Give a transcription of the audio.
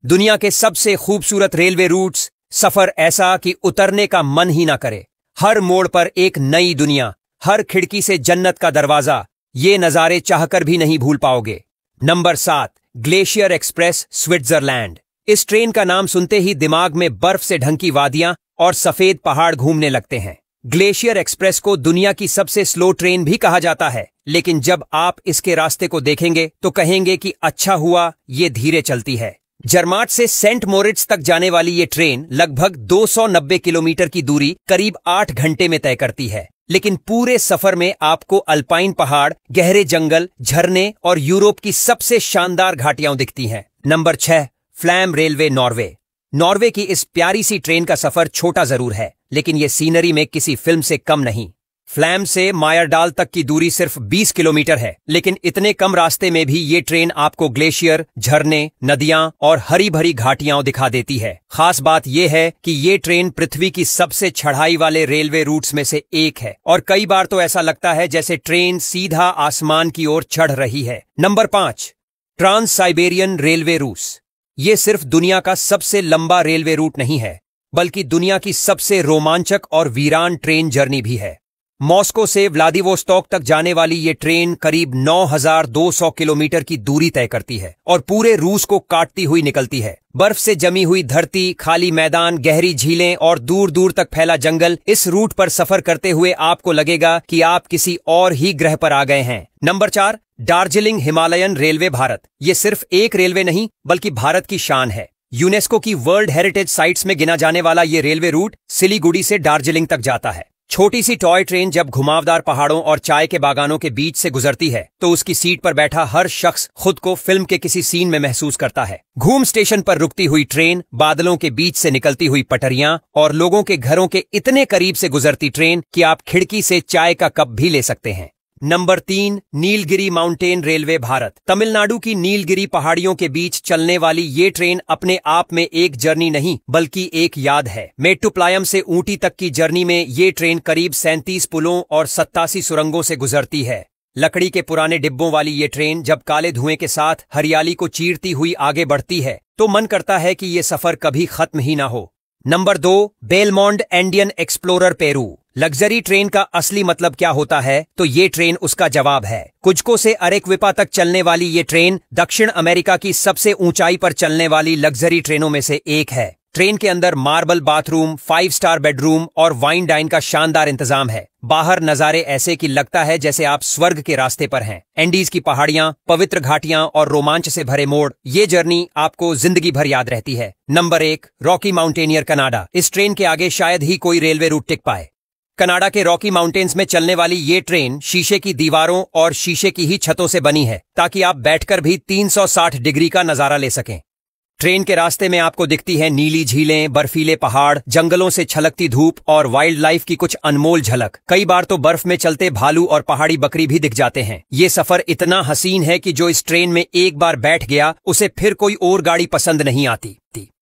दुनिया के सबसे खूबसूरत रेलवे रूट्स, सफर ऐसा कि उतरने का मन ही ना करे। हर मोड़ पर एक नई दुनिया, हर खिड़की से जन्नत का दरवाजा। ये नजारे चाहकर भी नहीं भूल पाओगे। Number 7, glacier express, Switzerland. इस ट्रेन का नाम सुनते ही दिमाग में बर्फ से ढंकी वादियां और सफेद पहाड़ घूमने लगते हैं। ग्लेशियर एक्सप्रेस को दुनिया की सबसे स्लो ट्रेन भी कहा जाता है, लेकिन जब आप इसके रास्ते को देखेंगे तो कहेंगे कि अच्छा हुआ ये धीरे चलती है। जर्माट से सेंट मोरिट्स तक जाने वाली ये ट्रेन लगभग 290 किलोमीटर की दूरी करीब 8 घंटे में तय करती है, लेकिन पूरे सफर में आपको अल्पाइन पहाड़, गहरे जंगल, झरने और यूरोप की सबसे शानदार घाटियां दिखती हैं। Number 6, flame railway, Norway. Norway की इस प्यारी सी ट्रेन का सफर छोटा जरूर है, लेकिन यह सीनरी में किसी फिल्म से कम नहीं। फ्लैम से मायरडाल तक की दूरी सिर्फ 20 किलोमीटर है, लेकिन इतने कम रास्ते में भी ये ट्रेन आपको ग्लेशियर, झरने, नदियां और हरी भरी घाटियां दिखा देती है। खास बात यह है कि ये ट्रेन पृथ्वी की सबसे चढ़ाई वाले रेलवे रूट्स में से एक है और कई बार तो ऐसा लगता है जैसे ट्रेन सीधा आसमान की ओर चढ़ रही है। नंबर 5, ट्रांस साइबेरियन रेलवे, रूस। ये सिर्फ दुनिया का सबसे लंबा रेलवे रूट नहीं है, बल्कि दुनिया की सबसे रोमांचक और वीरान ट्रेन जर्नी भी है। मॉस्को से व्लादिवोस्टॉक तक जाने वाली ये ट्रेन करीब 9,200 किलोमीटर की दूरी तय करती है और पूरे रूस को काटती हुई निकलती है। बर्फ से जमी हुई धरती, खाली मैदान, गहरी झीलें और दूर दूर तक फैला जंगल। इस रूट पर सफर करते हुए आपको लगेगा कि आप किसी और ही ग्रह पर आ गए हैं। Number 4, Darjeeling Himalayan railway, Bharat. ये सिर्फ एक रेलवे नहीं, बल्कि भारत की शान है। यूनेस्को की वर्ल्ड हेरिटेज साइट्स में गिना जाने वाला ये रेलवे रूट सिलीगुड़ी से दार्जिलिंग तक जाता है। छोटी सी टॉय ट्रेन जब घुमावदार पहाड़ों और चाय के बागानों के बीच से गुजरती है तो उसकी सीट पर बैठा हर शख्स खुद को फिल्म के किसी सीन में महसूस करता है। घूम स्टेशन पर रुकती हुई ट्रेन, बादलों के बीच से निकलती हुई पटरियां और लोगों के घरों के इतने करीब से गुजरती ट्रेन कि आप खिड़की से चाय का कप भी ले सकते हैं। Number 3, Nilgiri mountain railway, Bharat. Tamil Nadu की नीलगिरी पहाड़ियों के बीच चलने वाली ये ट्रेन अपने आप में एक जर्नी नहीं, बल्कि एक याद है। मेट्टुपालयम से ऊटी तक की जर्नी में ये ट्रेन करीब 37 पुलों और 87 सुरंगों से गुजरती है। लकड़ी के पुराने डिब्बों वाली ये ट्रेन जब काले धुएं के साथ हरियाली को चीरती हुई आगे बढ़ती है तो मन करता है कि ये सफर कभी खत्म ही ना हो। Number 2, Belmond Indian Explorer, Peru. Luxury train का असली मतलब क्या होता है, तो ये ट्रेन उसका जवाब है। कुज्को से अरेक्विपा तक चलने वाली ये ट्रेन दक्षिण अमेरिका की सबसे ऊंचाई पर चलने वाली लग्जरी ट्रेनों में से एक है। ट्रेन के अंदर मार्बल बाथरूम, 5 स्टार बेडरूम और वाइन डाइन का शानदार इंतजाम है। बाहर नजारे ऐसे कि लगता है जैसे आप स्वर्ग के रास्ते पर हैं। एंडीज की पहाड़ियां, पवित्र घाटियां और रोमांच से भरे मोड़, ये जर्नी आपको जिंदगी भर याद रहती है। Number 1, Rocky mountaineer, Canada. इस ट्रेन के आगे शायद ही कोई रेलवे रूट टिक पाए। कनाडा के रॉकी माउंटेन्स में चलने वाली ये ट्रेन शीशे की दीवारों और शीशे की ही छतों से बनी है, ताकि आप बैठकर भी 360 डिग्री का नजारा ले सकें। ट्रेन के रास्ते में आपको दिखती है नीली झीलें, बर्फीले पहाड़, जंगलों से छलकती धूप और वाइल्ड लाइफ की कुछ अनमोल झलक। कई बार तो बर्फ में चलते भालू और पहाड़ी बकरी भी दिख जाते हैं। ये सफर इतना हसीन है कि जो इस ट्रेन में एक बार बैठ गया उसे फिर कोई और गाड़ी पसंद नहीं आती।